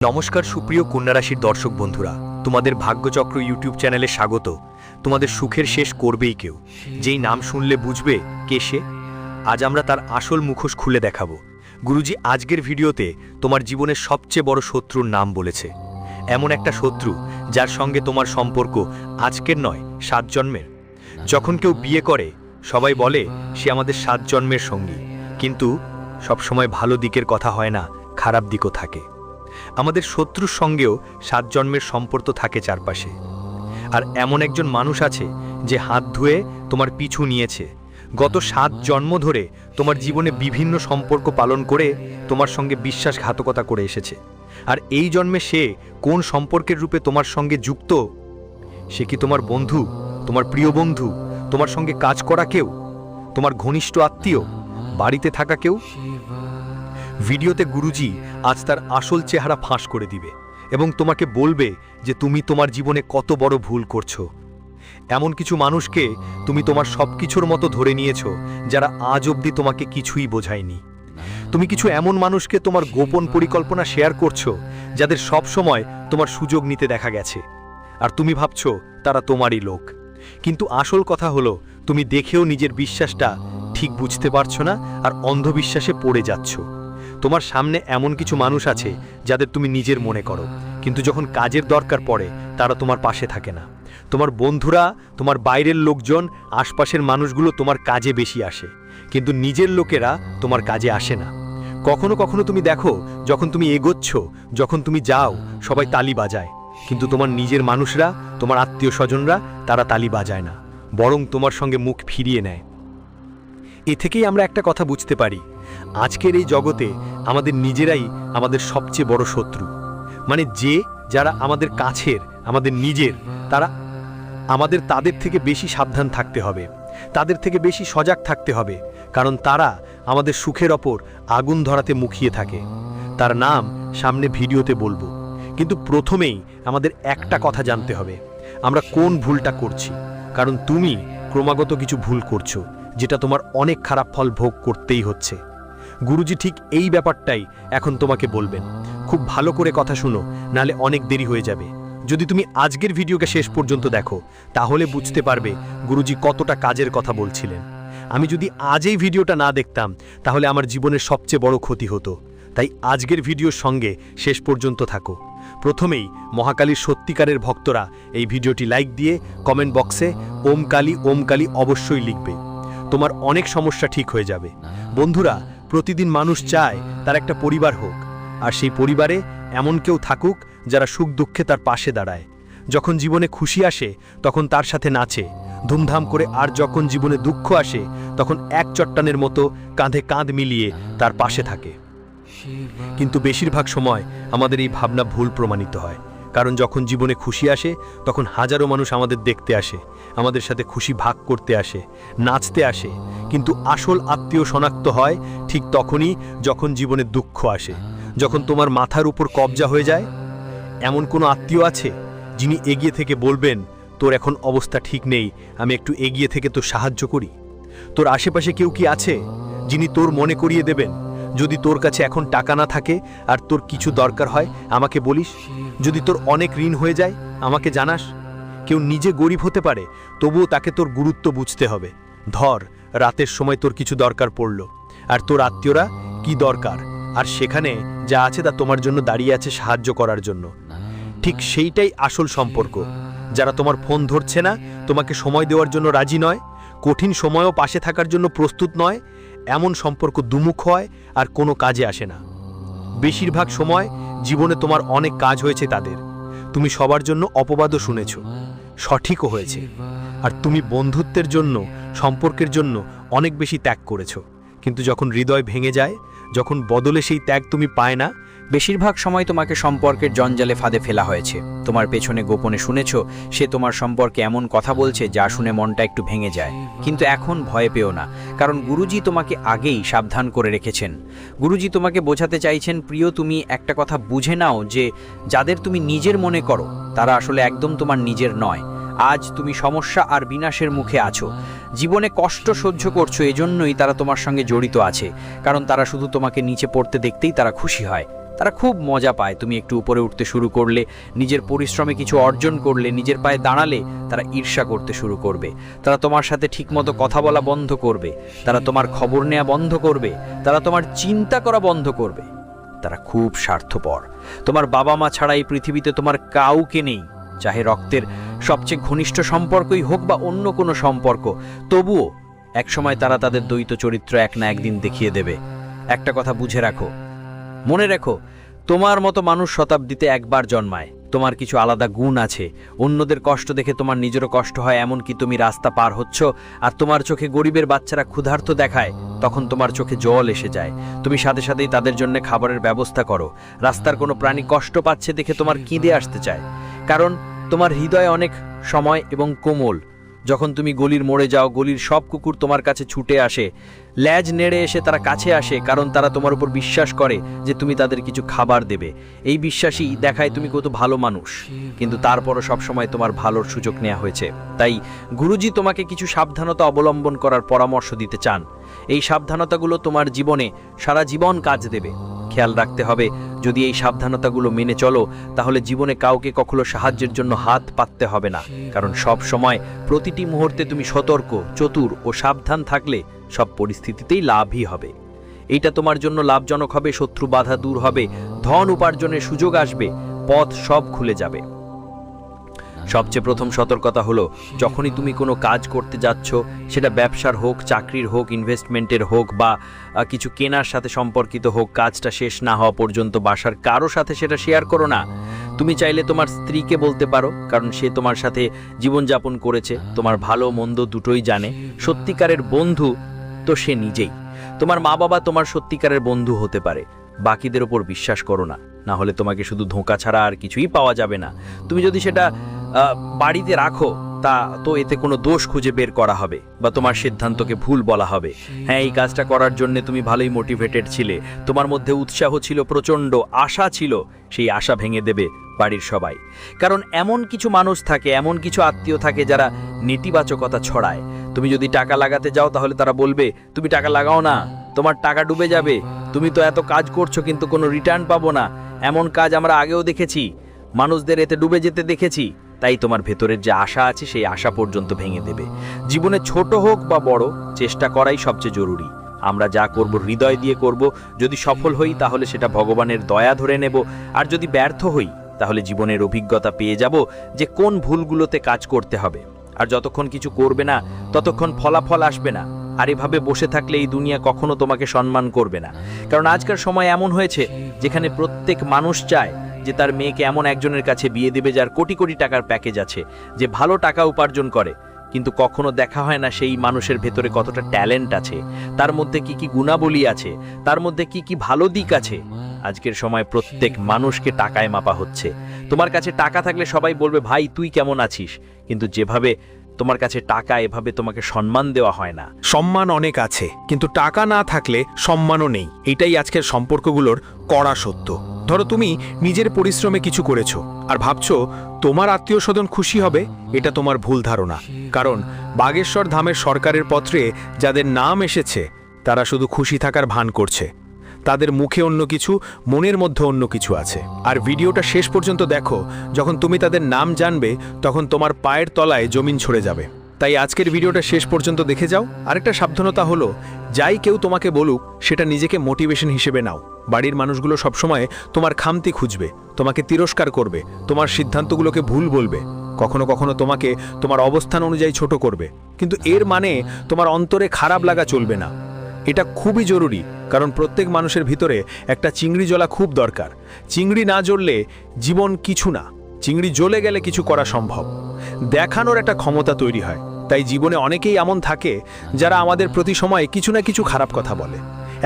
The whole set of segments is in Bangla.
নমস্কার সুপ্রিয় কন্যা রাশির দর্শক বন্ধুরা, তোমাদের ভাগ্যচক্র ইউটিউব চ্যানেলে স্বাগত। তোমাদের সুখের শেষ করবেই কেউ, যেই নাম শুনলে বুঝবে কে সে। আজ আমরা তার আসল মুখোশ খুলে দেখাবো। গুরুজি আজকের ভিডিওতে তোমার জীবনের সবচেয়ে বড় শত্রুর নাম বলেছে, এমন একটা শত্রু যার সঙ্গে তোমার সম্পর্ক আজকের নয় 7 জন্মের। যখন কেউ বিয়ে করে সবাই বলে সে আমাদের 7 জন্মের সঙ্গী, কিন্তু সবসময় ভালো দিকের কথা হয় না, খারাপ দিকও থাকে। আমাদের শত্রুর সঙ্গেও 7 জন্মের সম্পর্ক থাকে চারপাশে। আর এমন একজন মানুষ আছে যে হাত ধুয়ে তোমার পিছু নিয়েছে, গত 7 জন্ম ধরে তোমার জীবনে বিভিন্ন সম্পর্ক পালন করে তোমার সঙ্গে বিশ্বাসঘাতকতা করে এসেছে। আর এই জন্মে সে কোন সম্পর্কের রূপে তোমার সঙ্গে যুক্ত? সে কি তোমার বন্ধু, তোমার প্রিয় বন্ধু, তোমার সঙ্গে কাজ করা কেউ, তোমার ঘনিষ্ঠ আত্মীয়, বাড়িতে থাকা কেউ? ভিডিওতে গুরুজি আজ তার আসল চেহারা ফাঁস করে দিবে এবং তোমাকে বলবে যে তুমি তোমার জীবনে কত বড় ভুল করছো। এমন কিছু মানুষকে তুমি তোমার সবকিছুর মতো ধরে নিয়েছো যারা আজ অবধি তোমাকে কিছুই বোঝায়নি। তুমি কিছু এমন মানুষকে তোমার গোপন পরিকল্পনা শেয়ার করছো যাদের সব সময় তোমার সুযোগ নিতে দেখা গেছে, আর তুমি ভাবছো তারা তোমারই লোক। কিন্তু আসল কথা হলো তুমি দেখেও নিজের বিশ্বাসটা ঠিক বুঝতে পারছো না আর অন্ধবিশ্বাসে পড়ে যাচ্ছ। তোমার সামনে এমন কিছু মানুষ আছে যাদের তুমি নিজের মনে করো, কিন্তু যখন কাজের দরকার পড়ে তারা তোমার পাশে থাকে না। তোমার বন্ধুরা, তোমার বাইরের লোকজন, আশপাশের মানুষগুলো তোমার কাজে বেশি আসে, কিন্তু নিজের লোকেরা তোমার কাজে আসে না। কখনো কখনো তুমি দেখো যখন তুমি এগোচ্ছ, যখন তুমি যাও, সবাই তালি বাজায়, কিন্তু তোমার নিজের মানুষরা, তোমার আত্মীয় স্বজনরা, তারা তালি বাজায় না, বরং তোমার সঙ্গে মুখ ফিরিয়ে নেয়। এ থেকেই আমরা একটা কথা বুঝতে পারি, আজকের এই জগতে আমাদের নিজেরাই আমাদের সবচেয়ে বড় শত্রু। মানে যারা আমাদের কাছের, আমাদের নিজের, তারা আমাদের তাদের থেকে বেশি সাবধান থাকতে হবে, তাদের থেকে বেশি সজাগ থাকতে হবে, কারণ তারা আমাদের সুখের ওপর আগুন ধরাতে মুখিয়ে থাকে। তার নাম সামনে ভিডিওতে বলবো, কিন্তু প্রথমেই আমাদের একটা কথা জানতে হবে, আমরা কোন ভুলটা করছি। কারণ তুমি ক্রমাগত কিছু ভুল করছো যেটা তোমার অনেক খারাপ ফল ভোগ করতেই হচ্ছে। গুরুজি ঠিক এই ব্যাপারটাই এখন তোমাকে বলবেন। খুব ভালো করে কথা শুনো, নালে অনেক দেরি হয়ে যাবে। যদি তুমি আজকের ভিডিওকে শেষ পর্যন্ত দেখো তাহলে বুঝতে পারবে গুরুজি কতটা কাজের কথা বলছিলেন। আমি যদি আজ এই ভিডিওটা না দেখতাম তাহলে আমার জীবনের সবচেয়ে বড় ক্ষতি হতো। তাই আজকের ভিডিওর সঙ্গে শেষ পর্যন্ত থাকো। প্রথমেই মহাকালীর সত্যিকারের ভক্তরা এই ভিডিওটি লাইক দিয়ে কমেন্ট বক্সে ওম কালী অবশ্যই লিখবে। তোমার অনেক সমস্যা ঠিক হয়ে যাবে। বন্ধুরা, প্রতিদিন মানুষ চায় তার একটা পরিবার হোক, আর সেই পরিবারে এমন কেউ থাকুক যারা সুখ দুঃখে তার পাশে দাঁড়ায়। যখন জীবনে খুশি আসে তখন তার সাথে নাচে ধুমধাম করে, আর যখন জীবনে দুঃখ আসে তখন এক চট্টানের মতো কাঁধে কাঁধ মিলিয়ে তার পাশে থাকে। কিন্তু বেশিরভাগ সময় আমাদের এই ভাবনা ভুল প্রমাণিত হয়, কারণ যখন জীবনে খুশি আসে তখন হাজারো মানুষ আমাদের দেখতে আসে, আমাদের সাথে খুশি ভাগ করতে আসে, নাচতে আসে। কিন্তু আসল আত্মীয় শনাক্ত হয় ঠিক তখনই যখন জীবনে দুঃখ আসে, যখন তোমার মাথার উপর কবজা হয়ে যায়। এমন কোনো আত্মীয় আছে যিনি এগিয়ে থেকে বলবেন, তোর এখন অবস্থা ঠিক নেই, আমি একটু এগিয়ে থেকে তোর সাহায্য করি? তোর আশেপাশে কেউ কি আছে যিনি তোর মনে করিয়ে দেবেন, যদি তোর কাছে এখন টাকা না থাকে আর তোর কিছু দরকার হয় আমাকে বলিস? যদি তোর অনেক ঋণ হয়ে যায় আমাকে জানাস? কেউ নিজে গরিব হতে পারে, তবুও তাকে তোর গুরুত্ব বুঝতে হবে। ধর রাতের সময় তোর কিছু দরকার পড়ল, আর তোর আত্মীয়রা কি দরকার, আর সেখানে যা আছে তা তোমার জন্য দাঁড়িয়ে আছে সাহায্য করার জন্য। ঠিক সেইটাই আসল সম্পর্ক। যারা তোমার ফোন ধরছে না, তোমাকে সময় দেওয়ার জন্য রাজি নয়, কঠিন সময়ও পাশে থাকার জন্য প্রস্তুত নয়, এমন সম্পর্ক দুমুখ হয় আর কোনো কাজে আসে না। বেশিরভাগ সময় জীবনে তোমার অনেক কাজ হয়েছে তাদের, তুমি সবার জন্য অপবাদও শুনেছ, সঠিকও হয়েছে। আর তুমি বন্ধুত্বের জন্য, সম্পর্কের জন্য অনেক বেশি ত্যাগ করেছ, কিন্তু যখন হৃদয় ভেঙে যায়, যখন বদলে সেই ত্যাগ তুমি পায় না, বেশিরভাগ সময় তোমাকে সম্পর্কের জঞ্জালে ফাঁদে ফেলা হয়েছে। তোমার পেছনে গোপনে শুনেছ সে তোমার সম্পর্কে এমন কথা বলছে যা শুনে মনটা একটু ভেঙে যায়। কিন্তু এখন ভয় পেও না, কারণ গুরুজি তোমাকে আগেই সাবধান করে রেখেছেন। গুরুজি তোমাকে বোঝাতে চাইছেন, প্রিয়, তুমি একটা কথা বুঝে নাও যে যাদের তুমি নিজের মনে করো তারা আসলে একদম তোমার নিজের নয়। আজ তুমি সমস্যা আর বিনাশের মুখে আছো, জীবনে কষ্ট সহ্য করছো, এজন্যই তারা তোমার সঙ্গে জড়িত আছে, কারণ তারা শুধু তোমাকে নিচে পড়তে দেখতেই তারা খুশি হয়। তারা খুব মজা পায় তুমি একটু উপরে উঠতে শুরু করলে, নিজের পরিশ্রমে কিছু অর্জন করলে, নিজের পায়ে দাঁড়ালে তারা ঈর্ষা করতে শুরু করবে। তারা তোমার সাথে ঠিকমতো কথা বলা বন্ধ করবে, তারা তোমার খবর নেওয়া বন্ধ করবে, তারা তোমার চিন্তা করা বন্ধ করবে। তারা খুব স্বার্থপর। তোমার বাবা মা ছাড়া এই পৃথিবীতে তোমার কাউকে নেই, চাহে রক্তের সবচেয়ে ঘনিষ্ঠ সম্পর্কই হোক বা অন্য কোনো সম্পর্ক, তবুও একসময় তারা তাদের দ্বৈত চরিত্র এক না একদিন দেখিয়ে দেবে। একটা কথা বুঝে রাখো, মনে রেখো, তোমার মতো মানুষ শতাব্দীতে একবার জন্মায়। তোমার কিছু আলাদা গুণ আছে। অন্যদের কষ্ট দেখে তোমার নিজেরও কষ্ট হয়, এমনকি তুমি রাস্তা পার হচ্ছ আর তোমার চোখে গরিবের বাচ্চারা ক্ষুধার্ত দেখায়, তখন তোমার চোখে জল এসে যায়। তুমি সাথে সাথেই তাদের জন্য খাবারের ব্যবস্থা করো। রাস্তার কোনো প্রাণী কষ্ট পাচ্ছে দেখে তোমার কেঁদে আসতে চায়, কারণ তোমার হৃদয় অনেক সময় এবং কোমল। যখন তুমি গলির মোড়ে যাও, গলির সব কুকুর তোমার কাছে ছুটে আসে, ল্যাজ নেড়ে এসে তারা কাছে আসে, কারণ তারা তোমার উপর বিশ্বাস করে যে তুমি তাদের কিছু খাবার দেবে। এই বিশ্বাসই দেখায় তুমি কত ভালো মানুষ, কিন্তু তারপরও সবসময় তোমার ভালোর সুযোগ নেওয়া হয়েছে। তাই গুরুজি তোমাকে কিছু সাবধানতা অবলম্বন করার পরামর্শ দিতে চান। এই সাবধানতাগুলো তোমার জীবনে সারা জীবন কাজ দেবে। খেয়াল রাখতে হবে, যদি এই সাবধানতাগুলো মেনে চলো, তাহলে জীবনে কাউকে কখনো সাহায্যের জন্য হাত পাততে হবে না, কারণ সব সময় প্রতিটি মুহূর্তে তুমি সতর্ক, চতুর ও সাবধান থাকলে সব পরিস্থিতিতেই লাভই হবে। এইটা তোমার জন্য লাভজনক হবে, শত্রু বাধা দূর হবে, ধন উপার্জনের সুযোগ আসবে, পথ সব খুলে যাবে। সবচেয়ে প্রথম সতর্কতা হলো, যখনই তুমি কোনো কাজ করতে যাচ্ছ, সেটা ব্যবসার হোক, চাকরির হোক, ইনভেস্টমেন্টের হোক বা কিছু কেনার সাথে সম্পর্কিত হোক, কাজটা শেষ না হওয়া পর্যন্ত বাসার কারো সাথে সেটা শেয়ার করো না। তুমি চাইলে তোমার স্ত্রীকে বলতে পারো, কারণ সে তোমার সাথে জীবনযাপন করেছে, তোমার ভালো মন্দ দুটোই জানে। সত্যিকারের বন্ধু তো সে নিজেই। তোমার মা বাবা তোমার সত্যিকারের বন্ধু হতে পারে। বাকিদের ওপর বিশ্বাস করো না, না হলে তোমাকে শুধু ধোঁকা ছাড়া আর কিছুই পাওয়া যাবে না। তুমি যদি সেটা বাড়িতে রাখো, তা তো এতে কোনো দোষ খুঁজে বের করা হবে বা তোমার সিদ্ধান্তকে ভুল বলা হবে। হ্যাঁ, এই কাজটা করার জন্য তুমি ভালোই মোটিভেটেড ছিলে, তোমার মধ্যে উৎসাহ ছিল, প্রচণ্ড আশা ছিল, সেই আশা ভেঙে দেবে বাড়ির সবাই। কারণ এমন কিছু মানুষ থাকে, এমন কিছু আত্মীয় থাকে যারা নেতিবাচকতা ছড়ায়। তুমি যদি টাকা লাগাতে যাও, তাহলে তারা বলবে তুমি টাকা লাগাও না, তোমার টাকা ডুবে যাবে, তুমি তো এত কাজ করছো কিন্তু কোনো রিটার্ন পাবো না, এমন কাজ আমরা আগেও দেখেছি, মানুষদের এতে ডুবে যেতে দেখেছি। তাই তোমার ভেতরের যে আশা আছে, সেই আশা পর্যন্ত ভেঙে দেবে। জীবনে ছোট হোক বা বড়, চেষ্টা করাই সবচেয়ে জরুরি। আমরা যা করব হৃদয় দিয়ে করব। যদি সফল হই, তাহলে সেটা ভগবানের দয়া ধরে নেব, আর যদি ব্যর্থ হই, তাহলে জীবনের অভিজ্ঞতা পেয়ে যাব যে কোন ভুলগুলোতে কাজ করতে হবে। আর যতক্ষণ কিছু করবে না, ততক্ষণ ফলাফল আসবে না। আর এভাবে বসে থাকলে এই দুনিয়া কখনো তোমাকে সম্মান করবে না। কারণ আজকের সময় এমন হয়েছে, যেখানে প্রত্যেক মানুষ চায় যে তার মেয়েকে এমন একজনের কাছে বিয়ে দেবে যার কোটি কোটি টাকার প্যাকেজ আছে, যে ভালো টাকা উপার্জন করে, কিন্তু কখনো দেখা হয় না সেই মানুষের ভেতরে কতটা ট্যালেন্ট আছে, তার মধ্যে কি কি গুণাবলী আছে, তার মধ্যে কি কি ভালো দিক আছে। আজকের সময় প্রত্যেক মানুষকে টাকায় মাপা হচ্ছে। তোমার কাছে টাকা থাকলে সবাই বলবে ভাই তুই কেমন আছিস, কিন্তু যেভাবে তোমার কাছে টাকা, এভাবে তোমাকে সম্মান দেওয়া হয় না। সম্মান অনেক আছে, কিন্তু টাকা না থাকলে সম্মানও নেই। এটাই আজকের সম্পর্কগুলোর কড়া সত্য। ধরো তুমি নিজের পরিশ্রমে কিছু করেছো আর ভাবছো তোমার আত্মীয় স্বজন খুশি হবে, এটা তোমার ভুল ধারণা। কারণ বাগেশ্বর ধামের সরকারের পত্রে যাদের নাম এসেছে, তারা শুধু খুশি থাকার ভান করছে। তাদের মুখে অন্য কিছু, মনের মধ্যে অন্য কিছু আছে। আর ভিডিওটা শেষ পর্যন্ত দেখো, যখন তুমি তাদের নাম জানবে, তখন তোমার পায়ের তলায় জমিন ছড়ে যাবে। তাই আজকের ভিডিওটা শেষ পর্যন্ত দেখে যাও। আরেকটা সাবধানতা হলো, যাই কেউ তোমাকে বলুক, সেটা নিজেকে মোটিভেশন হিসেবে নাও। বাড়ির মানুষগুলো সবসময় তোমার খামতি খুঁজবে, তোমাকে তিরস্কার করবে, তোমার সিদ্ধান্তগুলোকে ভুল বলবে, কখনো কখনো তোমাকে তোমার অবস্থান অনুযায়ী ছোট করবে। কিন্তু এর মানে তোমার অন্তরে খারাপ লাগা চলবে না। এটা খুবই জরুরি, কারণ প্রত্যেক মানুষের ভিতরে একটা চিংড়ি জ্বলা খুব দরকার। চিংড়ি না জ্বললে জীবন কিছু না, চিংড়ি জ্বলে গেলে কিছু করা সম্ভব। দেখানোর একটা ক্ষমতা তৈরি হয়। তাই জীবনে অনেকেই এমন থাকে যারা আমাদের প্রতি সময়ে কিছু না কিছু খারাপ কথা বলে।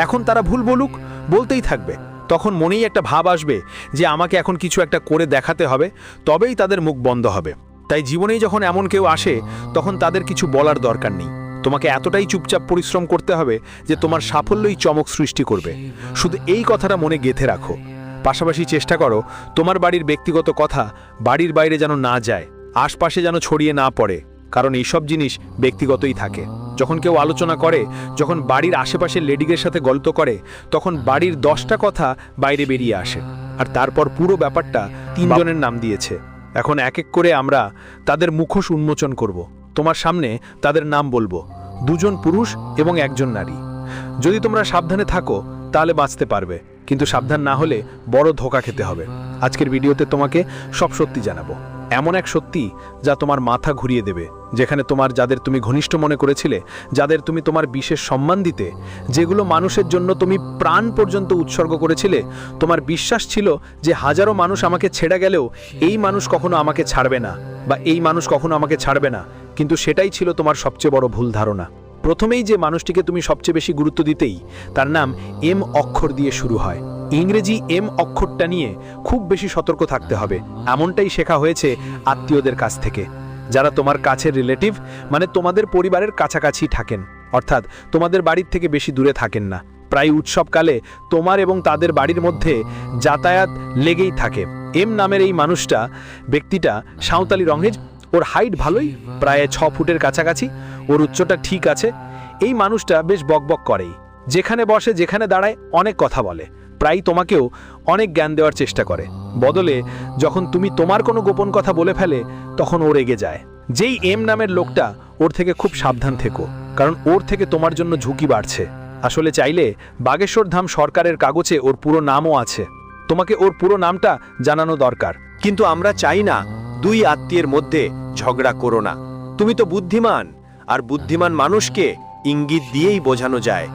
এখন তারা ভুল বলুক, বলতেই থাকবে। তখন মনেই একটা ভাব আসবে যে আমাকে এখন কিছু একটা করে দেখাতে হবে, তবেই তাদের মুখ বন্ধ হবে। তাই জীবনেই যখন এমন কেউ আসে, তখন তাদের কিছু বলার দরকার নেই। তোমাকে এতটাই চুপচাপ পরিশ্রম করতে হবে যে তোমার সাফল্যই চমক সৃষ্টি করবে। শুধু এই কথাটা মনে গেঁথে রাখো। পাশাপাশি চেষ্টা করো তোমার বাড়ির ব্যক্তিগত কথা বাড়ির বাইরে যেন না যায়, আশপাশে যেন ছড়িয়ে না পড়ে, কারণ এইসব জিনিস ব্যক্তিগতই থাকে। যখন কেউ আলোচনা করে, যখন বাড়ির আশেপাশের লেডিগের সাথে গল্প করে, তখন বাড়ির 10টা কথা বাইরে বেরিয়ে আসে। আর তারপর পুরো ব্যাপারটা 3 জনের নাম দিয়েছে। এখন এক এক করে আমরা তাদের মুখোশ উন্মোচন করব। তোমার সামনে তাদের নাম বলবো, 2 জন পুরুষ এবং 1 জন নারী। যদি তোমরা সাবধানে থাকো তাহলে বাঁচতে পারবে, কিন্তু সাবধান না হলে বড় ধোঁকা খেতে হবে। আজকের ভিডিওতে তোমাকে সব সত্যি জানাবো, এমন এক সত্যি যা তোমার মাথা ঘুরিয়ে দেবে। যেখানে তোমার যাদের তুমি ঘনিষ্ঠ মনে করেছিলে, যাদের তুমি তোমার বিশেষ সম্মান দিতে, যেগুলো মানুষের জন্য তুমি প্রাণ পর্যন্ত উৎসর্গ করেছিলে, তোমার বিশ্বাস ছিল যে হাজারো মানুষ আমাকে ছেড়ে গেলেও এই মানুষ কখনো আমাকে ছাড়বে না, বা এই মানুষ কখনো আমাকে ছাড়বে না, কিন্তু সেটাই ছিল তোমার সবচেয়ে বড় ভুল ধারণা। প্রথমেই যে মানুষটিকে তুমি সবচেয়ে বেশি গুরুত্ব দিতেই, তার নাম এম অক্ষর দিয়ে শুরু হয়। ইংরেজি এম অক্ষরটা নিয়ে খুব বেশি সতর্ক থাকতে হবে। এমনটাই শেখা হয়েছে আত্মীয়দের কাছ থেকে, যারা তোমার কাছের রিলেটিভ, মানে তোমাদের পরিবারের কাছাকাছি থাকেন, অর্থাৎ তোমাদের বাড়ির থেকে বেশি দূরে থাকেন না। প্রায় উৎসবকালে তোমার এবং তাদের বাড়ির মধ্যে যাতায়াত লেগেই থাকে। এম নামের এই ব্যক্তিটা সাঁওতালি রঙের, ওর হাইট ভালোই, প্রায় 6 ফুটের কাছাকাছি, ওর উচ্চতা ঠিক আছে। এই মানুষটা বেশ বকবক করেই, যেখানে বসে যেখানে দাঁড়ায় অনেক কথা বলে, প্রায় তোমাকেও অনেক জ্ঞান দেওয়ার চেষ্টা করে। বদলে যখন তুমি তোমার কোনো গোপন কথা বলে ফেলে, তখন ও রেগে যায়। যেই এম নামের লোকটা, ওর থেকে খুব সাবধান থেকো, কারণ ওর থেকে তোমার জন্য ঝুঁকি বাড়ছে। আসলে চাইলে বাগেশ্বর ধাম সরকারের কাগজে ওর পুরো নামও আছে, তোমাকে ওর পুরো নামটা জানানো দরকার। কিন্তু আমরা চাই না 2 আত্মীয়ের মধ্যে ঝগড়া করো না। তুমি তো বুদ্ধিমান, আর বুদ্ধিমান মানুষকে ইঙ্গিত দিয়েই বোঝানো যায়।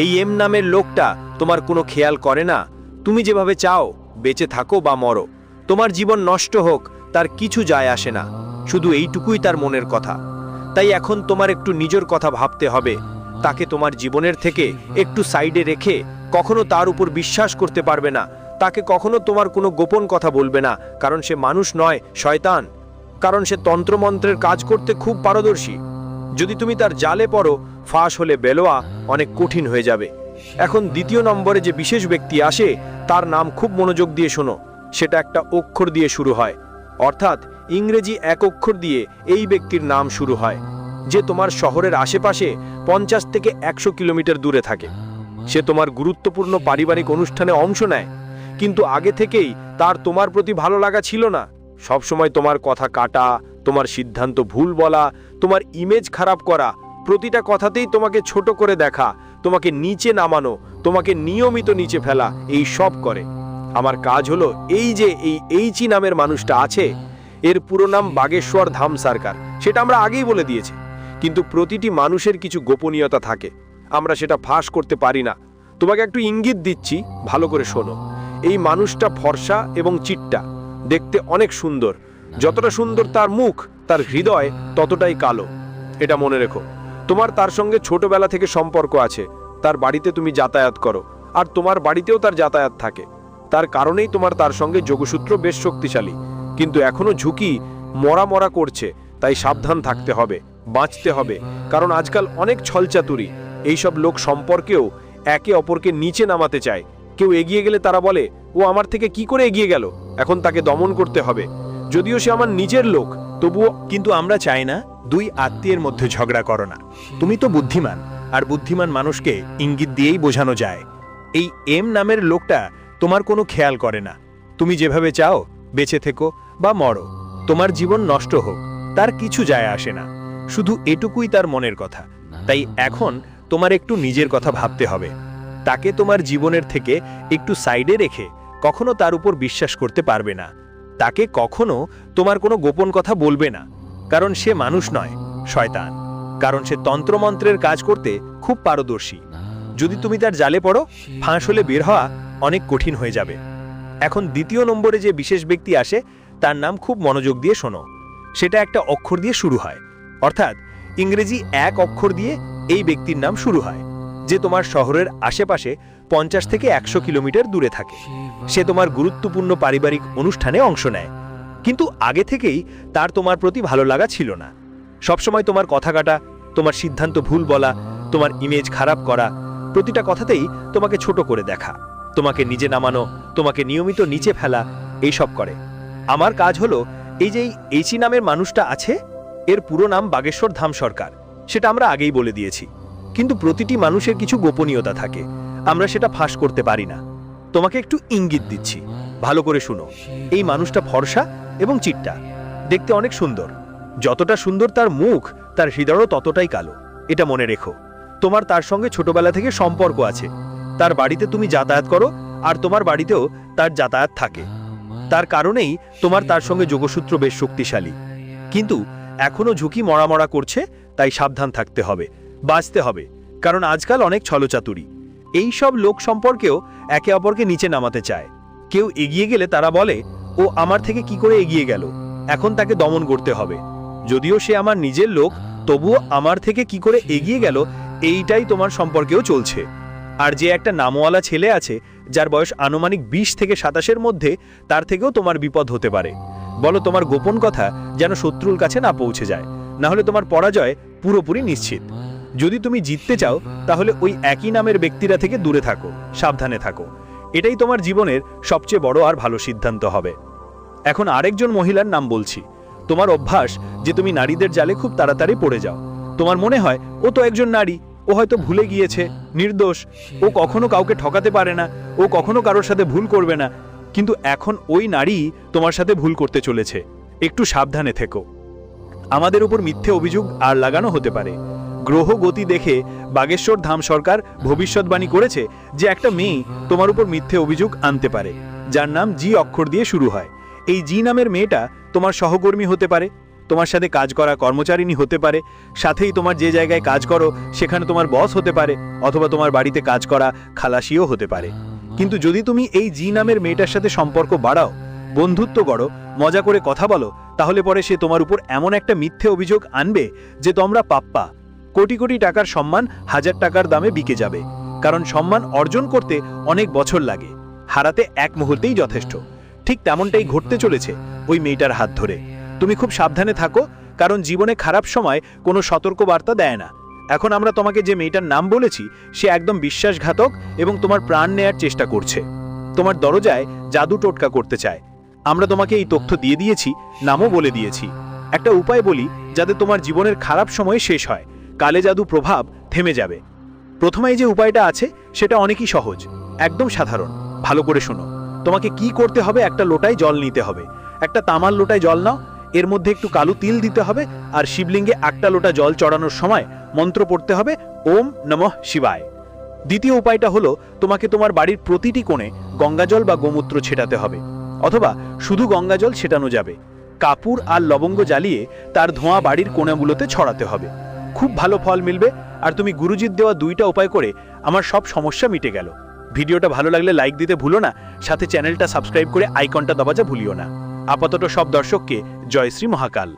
এই এম নামের লোকটা তোমার কোনো খেয়াল করে না। তুমি যেভাবে চাও বেঁচে থাকো বা মরো, তোমার জীবন নষ্ট হোক তার কিছু যায় আসে না, শুধু এইটুকুই তার মনের কথা। তাই এখন তোমার একটু নিজের কথা ভাবতে হবে। তাকে তোমার জীবনের থেকে একটু সাইডে রেখে কখনো তার উপর বিশ্বাস করতে পারবে না। তাকে কখনো তোমার কোনো গোপন কথা বলবে না, কারণ সে মানুষ নয়, শয়তান। কারণ সে তন্ত্রমন্ত্রের কাজ করতে খুব পারদর্শী। যদি তুমি তার জালে পড়ো, ফাঁস হলে বেলোয়া অনেক কঠিন হয়ে যাবে। এখন 2 নম্বরে যে বিশেষ ব্যক্তি আসে, তার নাম খুব মনোযোগ দিয়ে শোনো। সেটা একটা অক্ষর দিয়ে শুরু হয়, অর্থাৎ ইংরেজি 1 অক্ষর দিয়ে এই ব্যক্তির নাম শুরু হয়, যে তোমার শহরের আশেপাশে 50 থেকে 100 কিলোমিটার দূরে থাকে। সে তোমার গুরুত্বপূর্ণ পারিবারিক অনুষ্ঠানে অংশ নেয়, কিন্তু আগে থেকেই তার তোমার প্রতি ভালো লাগা ছিল না। সবসময় তোমার কথা কাটা, তোমার সিদ্ধান্ত ভুল বলা, তোমার ইমেজ খারাপ করা, প্রতিটা কথাতেই তোমাকে ছোট করে দেখা, তোমাকে নিচে নামানো, তোমাকে নিয়মিত নিচে ফেলা, এই সব করে। আমার কাজ হলো এই যে এই এইচি নামের মানুষটা আছে, এর পুরো নাম বাগেশ্বর ধাম সরকার, সেটা আমরা আগেই বলে দিয়েছি। কিন্তু প্রতিটি মানুষের কিছু গোপনীয়তা থাকে, আমরা সেটা ফাঁস করতে পারি না। তোমাকে একটু ইঙ্গিত দিচ্ছি, ভালো করে শোনো। এই মানুষটা ফর্সা এবং চিট্টা, দেখতে অনেক সুন্দর। যতটা সুন্দর তার মুখ, তার হৃদয় ততটাই কালো। এটা মনে রেখো। তোমার তার সঙ্গে ছোটবেলা থেকে সম্পর্ক আছে, তার বাড়িতে তুমি যাতায়াত করো, আর তোমার বাড়িতেও তার যাতায়াত থাকে। তার কারণেই তোমার তার সঙ্গে যোগসূত্র বেশ শক্তিশালী, কিন্তু এখনো ঝুঁকি মরা করছে। তাই সাবধান থাকতে হবে, বাঁচতে হবে, কারণ আজকাল অনেক ছলচাতুরি এইসব লোক সম্পর্কেও একে অপরকে নিচে নামাতে চায়। কেউ এগিয়ে গেলে তারা বলে, ও আমার থেকে কি করে এগিয়ে গেল, এখন তাকে দমন করতে হবে, যদিও সে আমার নিজের লোক তবুও। কিন্তু আমরা চাই না 2 আত্মীয়ের মধ্যে ঝগড়া করো না। তুমি তো বুদ্ধিমান, আর বুদ্ধিমান মানুষকে ইঙ্গিত দিয়েই বোঝানো যায়। এই এম নামের লোকটা তোমার কোনো খেয়াল করে না। তুমি যেভাবে চাও বেঁচে থেকো বা মরো, তোমার জীবন নষ্ট হোক তার কিছু যায় আসে না, শুধু এটুকুই তার মনের কথা। তাই এখন তোমার একটু নিজের কথা ভাবতে হবে। তাকে তোমার জীবনের থেকে একটু সাইডে রেখে কখনো তার উপর বিশ্বাস করতে পারবে না। তাকে কখনো তোমার কোনো গোপন কথা বলবে না, কারণ সে মানুষ নয়, শয়তান। কারণ সে তন্ত্রমন্ত্রের কাজ করতে খুব পারদর্শী। যদি তুমি তার জালে পড়ো, ফাঁস হলে বের হওয়া অনেক কঠিন হয়ে যাবে। এখন 2 নম্বরে যে বিশেষ ব্যক্তি আসে, তার নাম খুব মনোযোগ দিয়ে শোনো। সেটা একটা অক্ষর দিয়ে শুরু হয়, অর্থাৎ ইংরেজি 1 অক্ষর দিয়ে এই ব্যক্তির নাম শুরু হয়, যে তোমার শহরের আশেপাশে 50 থেকে 100 কিলোমিটার দূরে থাকে। সে তোমার গুরুত্বপূর্ণ পারিবারিক অনুষ্ঠানে অংশ নেয়, কিন্তু আগে থেকেই তার তোমার প্রতি ভালো লাগা ছিল না। সবসময় তোমার কথা কাটা, তোমার সিদ্ধান্ত ভুল বলা, তোমার ইমেজ খারাপ করা, প্রতিটা কথাতেই তোমাকে ছোট করে দেখা, তোমাকে নিজে নামানো, তোমাকে নিয়মিত নিচে ফেলা, এইসব করে। আমার কাজ হলো এই যে এইচি নামের মানুষটা আছে, এর পুরো নাম বাগেশ্বর ধাম সরকার। সেটা আমরা আগেই বলে দিয়েছি, কিন্তু প্রতিটি মানুষের কিছু গোপনীয়তা থাকে, আমরা সেটা ফাঁস করতে পারি না। তোমাকে একটু ইঙ্গিত দিচ্ছি, ভালো করে শুনো। এই মানুষটা ফর্সা এবং চিট্টা, দেখতে অনেক সুন্দর। যতটা সুন্দর তার মুখ, তার হৃদয়ও ততটাই কালো। এটা মনে রেখো। তোমার তার সঙ্গে ছোটবেলা থেকে সম্পর্ক আছে। তার বাড়িতে তুমি যাতায়াত করো, আর তোমার বাড়িতেও তার যাতায়াত থাকে। তার কারণেই তোমার তার সঙ্গে যোগসূত্র বেশ শক্তিশালী। কিন্তু এখনো ঝুঁকি মরা করছে, তাই সাবধান থাকতে হবে, বাঁচতে হবে। কারণ আজকাল অনেক ছলচাতুরি এই সব লোক সম্পর্কেও একে অপরকে নিচে নামাতে চায়। কেউ এগিয়ে গেলে তারা বলে, ও আমার থেকে কি করে এগিয়ে গেল, এখন তাকে দমন করতে হবে। যদিও সে আমার নিজের লোক, তবুও আমার থেকে কি করে এগিয়ে গেল, এইটাই তোমার সম্পর্কেও চলছে। আর যে একটা নামওয়ালা ছেলে আছে, যার বয়স আনুমানিক 20 থেকে 27-এর মধ্যে, তার থেকেও তোমার বিপদ হতে পারে। বলো তোমার গোপন কথা যেন শত্রুর কাছে না পৌঁছে যায়, না হলে তোমার পরাজয় পুরোপুরি নিশ্চিত। যদি তুমি জিততে চাও, তাহলে ওই একই নামের ব্যক্তিরা থেকে দূরে থাকো, সাবধানে থাকো। এটাই তোমার জীবনের সবচেয়ে বড় আর ভালো সিদ্ধান্ত হবে। এখন আরেকজন মহিলার নাম বলছি। তোমার অভ্যাস যে তুমি নারীদের জালে খুব তাড়াতাড়ি পড়ে যাও। তোমার মনে হয় ও তো একজন নারী, ও হয়তো ভুলে গিয়েছে, নির্দোষ, ও কখনো কাউকে ঠকাতে পারে না, ও কখনো কারোর সাথে ভুল করবে না। কিন্তু এখন ওই নারী তোমার সাথে ভুল করতে চলেছে। একটু সাবধানে থেকো। আমাদের উপর মিথ্যে অভিযোগ আর লাগানো হতে পারে। গ্রহ গতি দেখে বাগেশ্বর ধাম সরকার ভবিষ্যৎবাণী করেছে যে একটা মেয়ে তোমার উপর মিথ্যে অভিযোগ আনতে পারে, যার নাম জি অক্ষর দিয়ে শুরু হয়। এই জি নামের মেয়েটা তোমার সহকর্মী হতে পারে, তোমার সাথে কাজ করা কর্মচারিণী হতে পারে, সাথেই তোমার যে জায়গায় কাজ করো সেখানে তোমার বস হতে পারে, অথবা তোমার বাড়িতে কাজ করা খালাসিও হতে পারে। কিন্তু যদি তুমি এই জি নামের মেয়েটার সাথে সম্পর্ক বাড়াও, বন্ধুত্ব করো, মজা করে কথা বলো, তাহলে পরে সে তোমার উপর এমন একটা মিথ্যে অভিযোগ আনবে যে তোমরা পাপ্পা। কোটি কোটি টাকার সম্মান 1000 টাকার দামে বিকে যাবে। কারণ সম্মান অর্জন করতে অনেক বছর লাগে, হারাতে এক মুহূর্তেই যথেষ্ট। ঠিক তেমনটাই ঘটতে চলেছে ওই মেয়েটার হাত ধরে। তুমি খুব সাবধানে থাকো, কারণ জীবনে খারাপ সময় কোনো সতর্কবার্তা দেয় না। এখন আমরা তোমাকে যে মেয়েটার নাম বলেছি, সে একদম বিশ্বাসঘাতক এবং তোমার প্রাণ নেয়ার চেষ্টা করছে। তোমার দরজায় জাদু টোটকা করতে চায়। আমরা তোমাকে এই তথ্য দিয়ে দিয়েছি, নামও বলে দিয়েছি। একটা উপায় বলি যাতে তোমার জীবনের খারাপ সময় শেষ হয়, কালে জাদু প্রভাব থেমে যাবে। প্রথমে যে উপায়টা আছে সেটা অনেকই সহজ, একদম সাধারণ। ভালো করে শোনো। তোমাকে কি করতে হবে, একটা লোটায় জল নিতে হবে। একটা তামার লোটায় জল নাও, এর মধ্যে একটু কালো তিল দিতে হবে, আর শিবলিঙ্গে একটা লোটা জল চড়ানোর সময় মন্ত্র পড়তে হবে, ওম নমঃ শিবায়। দ্বিতীয় উপায়টা হলো, তোমাকে তোমার বাড়ির প্রতিটি কোণে গঙ্গাজল বা গোমূত্র ছেটাতে হবে, অথবা শুধু গঙ্গাজল ছেটানো যাবে। কাপুর আর লবঙ্গ জ্বালিয়ে তার ধোঁয়া বাড়ির কোণাগুলোতে ছড়াতে হবে। খুব ভালো ফল মিলবে। আর তুমি গুরুজির দেওয়া 2টা উপায় করে আমার সব সমস্যা মিটে গেল। ভিডিওটা ভালো লাগলে লাইক দিতে ভুলো না, সাথে চ্যানেলটা সাবস্ক্রাইব করে আইকনটা দবাজা ভুলিও না। আপাতত সব দর্শককে জয় শ্রী মহাকাল।